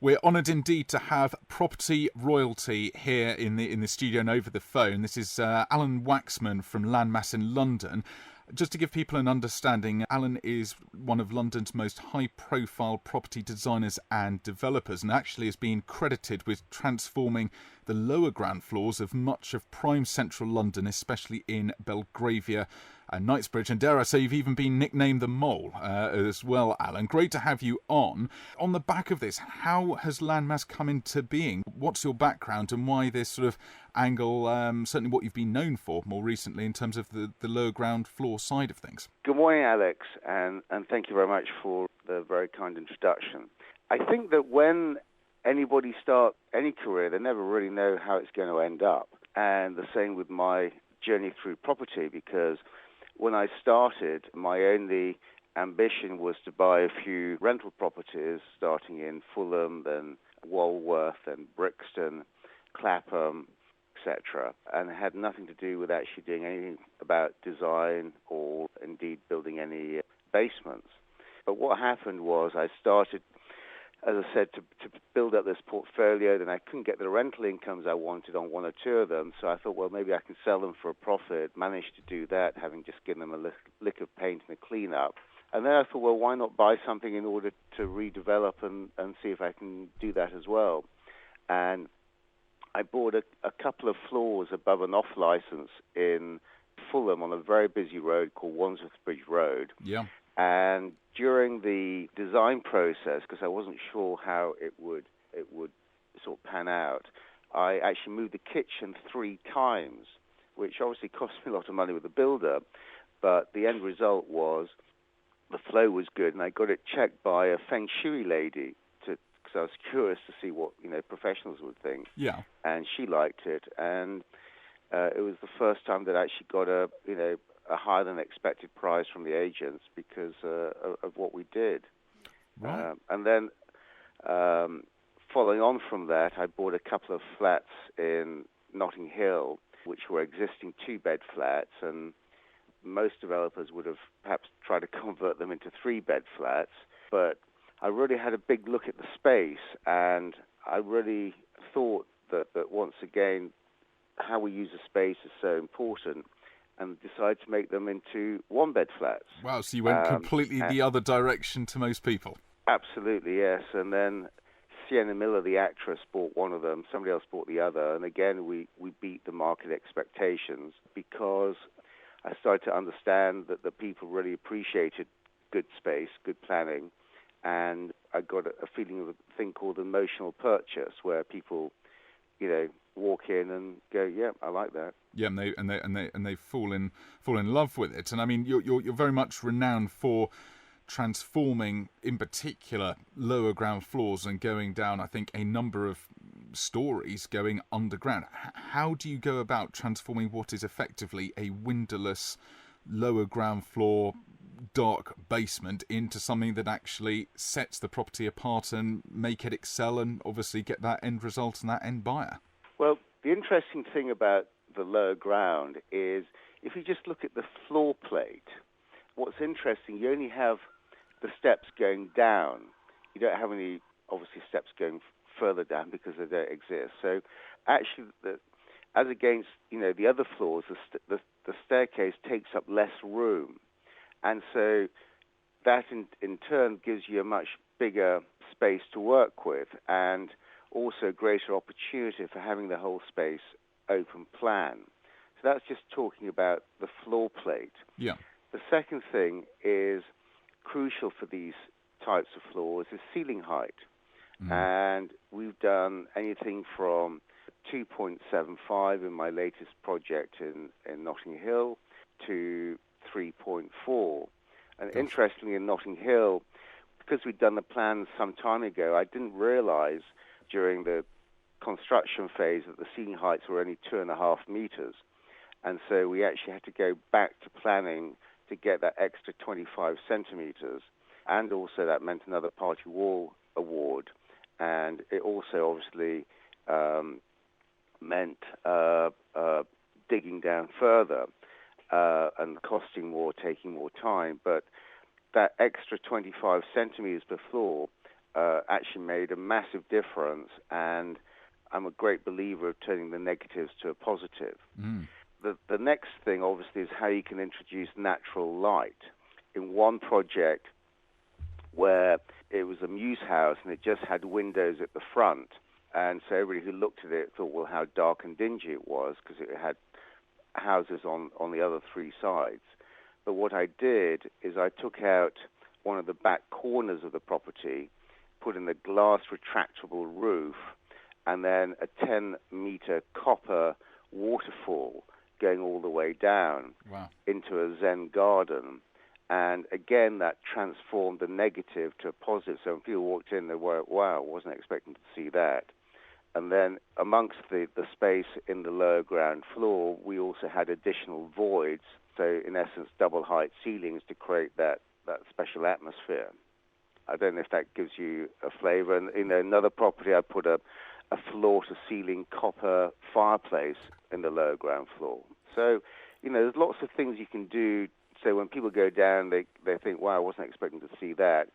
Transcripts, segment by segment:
We're honoured indeed to have property royalty here in the studio and over the phone. This is Alan Waxman from Landmass in London. Just to give people an understanding, Alan is one of London's most high-profile property designers and developers, and actually has been credited with transforming the lower ground floors of much of prime central London, especially in Belgravia and Knightsbridge. And dare I say, you've even been nicknamed the Mole as well, Alan. Great to have you on. On the back of this, how has Landmass come into being? What's your background and why this sort of angle, certainly what you've been known for more recently in terms of the lower ground floor side of things? Good morning, Alex, and thank you very much for the very kind introduction. I think that when anybody starts any career, they never really know how it's going to end up. And the same with my journey through property, because when I started, my only ambition was to buy a few rental properties, starting in Fulham, then Walworth, then Brixton, Clapham, etc., and had nothing to do with actually doing anything about design or indeed building any basements. But what happened was I started, as I said, to build up this portfolio. Then I couldn't get the rental incomes I wanted on one or two of them, so I thought, well, maybe I can sell them for a profit. Managed to do that, having just given them a lick of paint and a clean-up. And then I thought, well, why not buy something in order to redevelop and see if I can do that as well. And I bought a couple of floors above an off-license in Fulham on a very busy road called Wandsworth Bridge Road. Yeah. And during the design process, because I wasn't sure how it would sort of pan out, I actually moved the kitchen 3 times, which obviously cost me a lot of money with the builder, but the end result was the flow was good, and I got it checked by a Feng Shui lady, because I was curious to see what professionals would think. Yeah. And she liked it, and it was the first time that I actually got a higher than expected price from the agents because of what we did. Right. And then following on from that, I bought a couple of flats in Notting Hill, which were existing 2-bed flats, and most developers would have perhaps tried to convert them into 3-bed flats. But I really had a big look at the space, and I really thought that once again, how we use the space is so important, and decided to make them into 1-bed flats. Wow, so you went completely the other direction to most people. Absolutely, yes. And then Sienna Miller, the actress, bought one of them. Somebody else bought the other. And again, we beat the market expectations because I started to understand that the people really appreciated good space, good planning. And I got a feeling of a thing called emotional purchase, where people, walk in and go, "Yeah, I like that." Yeah, and they fall in love with it. And I mean, you're very much renowned for transforming, in particular, lower ground floors and going down, I think, a number of stories going underground. How do you go about transforming what is effectively a windowless lower ground floor dark basement into something that actually sets the property apart and make it excel and obviously get that end result and that end buyer? Well, the interesting thing about the lower ground is if you just look at the floor plate, what's interesting, you only have the steps going down. You don't have any, obviously, steps going further down because they don't exist. So actually, as against, the other floors, the staircase takes up less room. And so that in turn gives you a much bigger space to work with and also greater opportunity for having the whole space open plan. So that's just talking about the floor plate. Yeah. The second thing is crucial for these types of floors is ceiling height. And we've done anything from 2.75 in my latest project in Notting Hill to 3.4. And interestingly, in Notting Hill, because we'd done the plans some time ago, I didn't realize during the construction phase that the ceiling heights were only 2.5 meters. And so we actually had to go back to planning to get that extra 25 centimeters. And also that meant another party wall award. And it also obviously meant digging down further and costing more, taking more time. But that extra 25 centimeters per floor actually made a massive difference, and I'm a great believer of turning the negatives to a positive. Mm. The next thing, obviously, is how you can introduce natural light. In one project where it was a muse house and it just had windows at the front, and so everybody who looked at it thought, well, how dark and dingy it was, because it had houses on the other three sides. But what I did is I took out one of the back corners of the property, put in a glass retractable roof, and then a 10-meter copper waterfall going all the way down into a Zen garden. And again, that transformed the negative to a positive. So when people walked in, they were, wow, I wasn't expecting to see that. And then amongst the space in the lower ground floor, we also had additional voids. So in essence, double height ceilings to create that special atmosphere. I don't know if that gives you a flavor. And in another property, I put a floor-to-ceiling copper fireplace in the lower ground floor. So, there's lots of things you can do. So when people go down, they think, wow, I wasn't expecting to see that,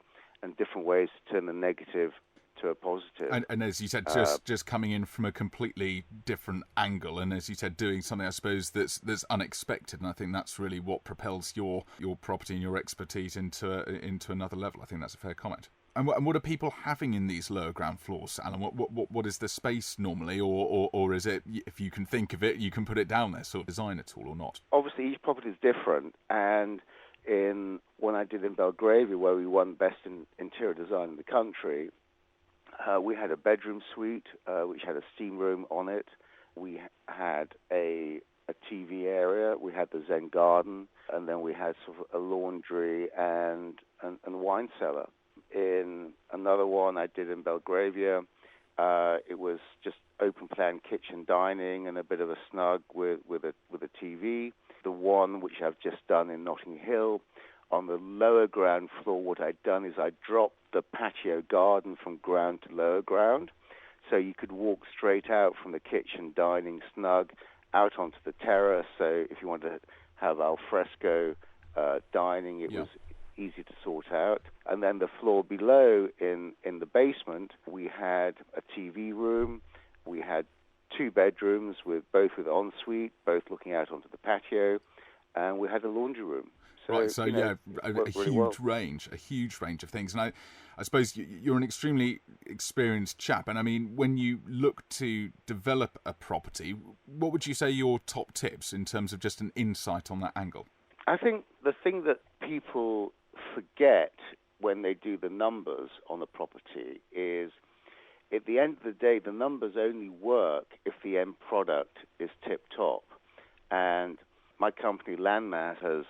and different ways to turn the negative to a positive. And as you said, just coming in from a completely different angle, and as you said, doing something, I suppose, that's unexpected. And I think that's really what propels your property and your expertise into another level. I think that's a fair comment. And what are people having in these lower ground floors, Alan? What is the space normally, or is it, if you can think of it, you can put it down there, sort of design at all or not? Obviously, each property is different, and when I did in Belgravia, where we won Best in Interior Design in the country, we had a bedroom suite which had a steam room on it. We had a TV area. We had the Zen garden, and then we had sort of a laundry and wine cellar. In another one I did in Belgravia, it was just open plan kitchen dining and a bit of a snug with a TV. The one which I've just done in Notting Hill, on the lower ground floor, what I'd done is I dropped the patio garden from ground to lower ground, so you could walk straight out from the kitchen dining snug out onto the terrace. So if you wanted to have al fresco dining, it was easy to sort out. And then the floor below in the basement, we had a TV room. We had 2 bedrooms both with ensuite, both looking out onto the patio, and we had a laundry room. So, a huge range of things. And I suppose you're an extremely experienced chap. And I mean, when you look to develop a property, what would you say your top tips in terms of just an insight on that angle? I think the thing that people forget when they do the numbers on a property is, at the end of the day, the numbers only work if the end product is tip-top. And my company, Landmass, has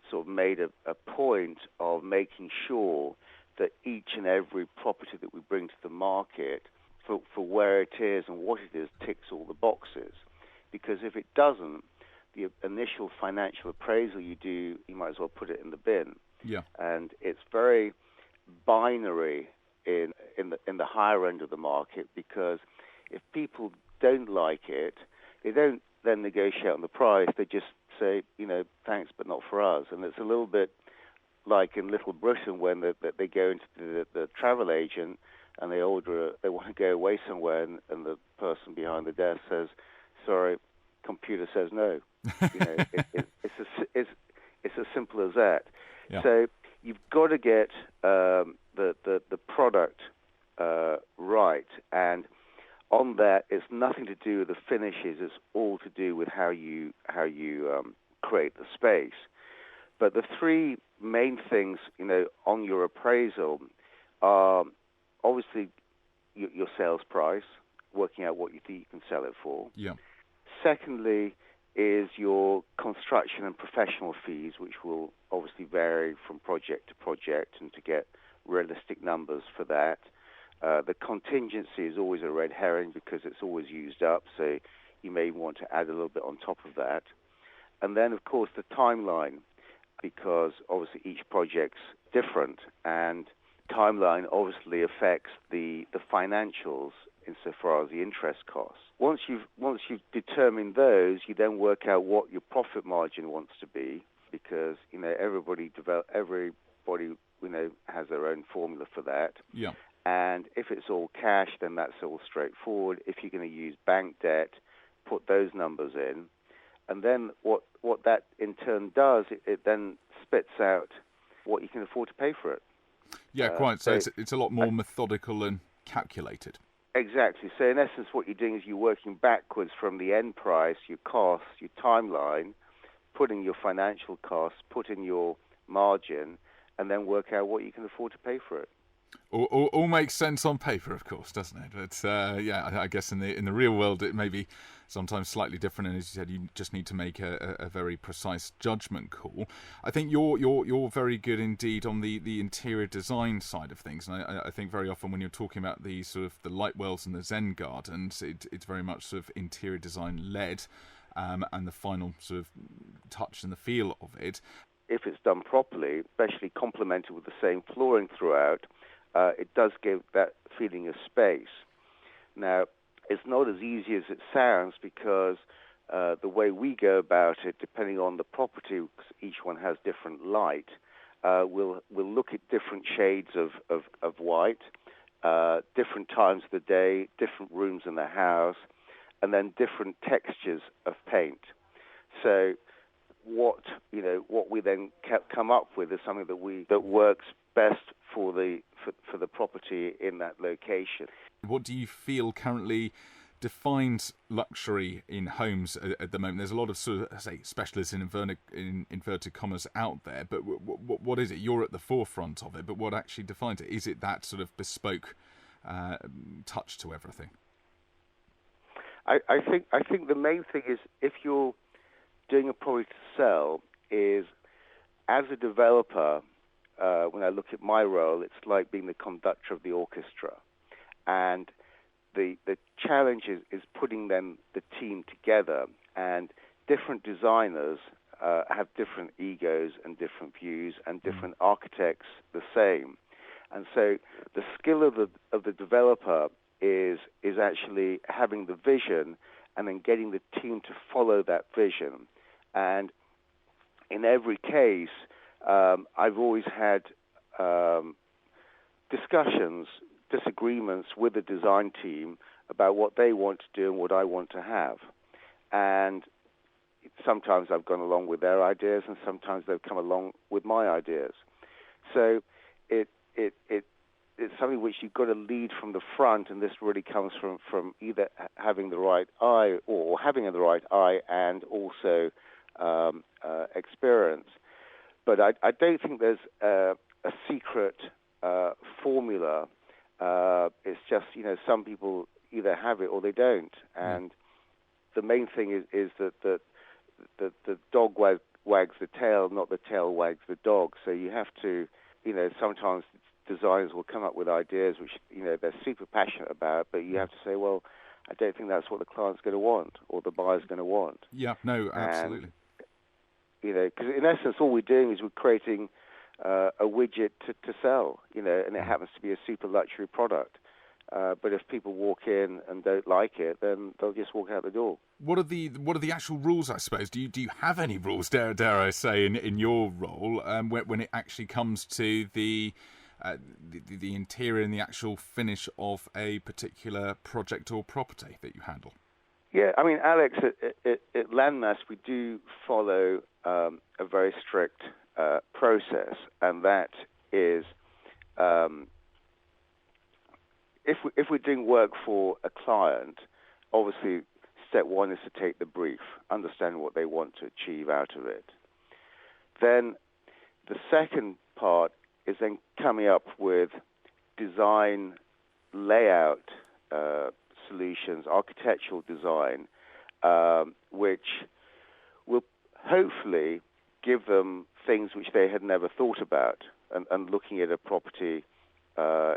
sort of made a point of making sure that each and every property that we bring to the market, for where it is and what it is, ticks all the boxes. Because if it doesn't, the initial financial appraisal you do, you might as well put it in the bin. Yeah. And it's very binary in the higher end of the market, because if people don't like it, they don't then negotiate on the price. They just say, thanks, but not for us. And it's a little bit like in Little Britain when they go into the travel agent and they want to go away somewhere, and the person behind the desk says, sorry, computer says no. It's as simple as that. Yeah. So you've got to get the product right, and on that, it's nothing to do with the finishes. It's all to do with how you create the space. But the 3 main things, on your appraisal are obviously your sales price, working out what you think you can sell it for. Yeah. Secondly is your construction and professional fees, which will obviously vary from project to project, and to get realistic numbers for that. The contingency is always a red herring because it's always used up, so you may want to add a little bit on top of that. And then, of course, the timeline, because obviously each project's different, and timeline obviously affects the financials insofar as the interest costs. Once you've determined those, you then work out what your profit margin wants to be, because everybody has their own formula for that. Yeah. And if it's all cash, then that's all straightforward. If you're going to use bank debt, put those numbers in. And then what that in turn does, it then spits out what you can afford to pay for it. Yeah, quite. So it's a lot more methodical and calculated. Exactly. So in essence, what you're doing is you're working backwards from the end price, your costs, your timeline, put in your financial costs, put in your margin, and then work out what you can afford to pay for it. All makes sense on paper, of course, doesn't it? But I guess in the real world it may be sometimes slightly different. And as you said, you just need to make a very precise judgment call. I think you're very good indeed on the interior design side of things. And I think very often when you're talking about the sort of the Lightwells and the Zen Gardens, it's very much sort of interior design led, and the final sort of touch and the feel of it. If it's done properly, especially complemented with the same flooring throughout, it does give that feeling of space. Now, it's not as easy as it sounds because the way we go about it, depending on the property, because each one has different light, we'll look at different shades of white, different times of the day, different rooms in the house, and then different textures of paint. So what we then come up with is something that works best for the property in that location. What do you feel currently defines luxury in homes at the moment? There's a lot of sort of specialists in inverted commas out there, but what is it? You're at the forefront of it, but what actually defines it? Is it that sort of bespoke touch to everything? I think the main thing is, if you're doing a property to sell, is as a developer, when I look at my role, it's like being the conductor of the orchestra. And the challenge is putting the team together. And different designers have different egos and different views, and different architects the same. And so the skill of the developer is actually having the vision and then getting the team to follow that vision. And in every case, I've always had disagreements with the design team about what they want to do and what I want to have. And sometimes I've gone along with their ideas, and sometimes they've come along with my ideas. So it's something which you've got to lead from the front, and this really comes from either having the right eye or having the right eye and also experience. But I don't think there's a secret formula. It's just, some people either have it or they don't. And the main thing is that the dog wags the tail, not the tail wags the dog. So you have to, sometimes designers will come up with ideas which, they're super passionate about, but you have to say, well, I don't think that's what the client's going to want or the buyer's going to want. Yeah, no, absolutely. Because in essence, all we're doing is we're creating a widget to sell, and it happens to be a super luxury product. But if people walk in and don't like it, then they'll just walk out the door. What are the actual rules, I suppose? Do you have any rules, dare I say, in your role when it actually comes to the interior and the actual finish of a particular project or property that you handle? Yeah, I mean, Alex, at Landmass, we do follow a very strict process, and that is, if we're doing work for a client, obviously step one is to take the brief, understand what they want to achieve out of it. Then the second part is then coming up with design layout solutions, architectural design, which will hopefully give them things which they had never thought about, and looking at a property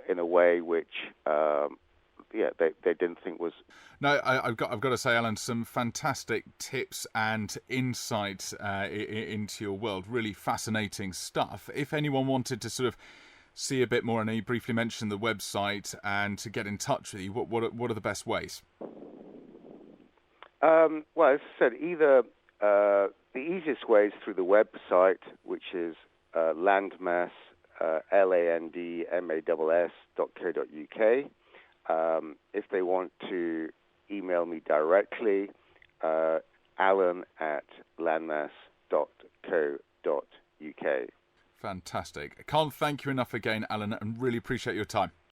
in a way which they didn't think was. No, I've got to say, Alan, some fantastic tips and insights into your world. Really fascinating stuff. If anyone wanted to sort of see a bit more, I know you briefly mentioned the website, and to get in touch with you, what are the best ways? Well, as I said, either the easiest way is through the website, which is Landmass landmass.co.uk. If they want to email me directly, alan@landmass.co.uk. Fantastic. I can't thank you enough again, Alan, and really appreciate your time.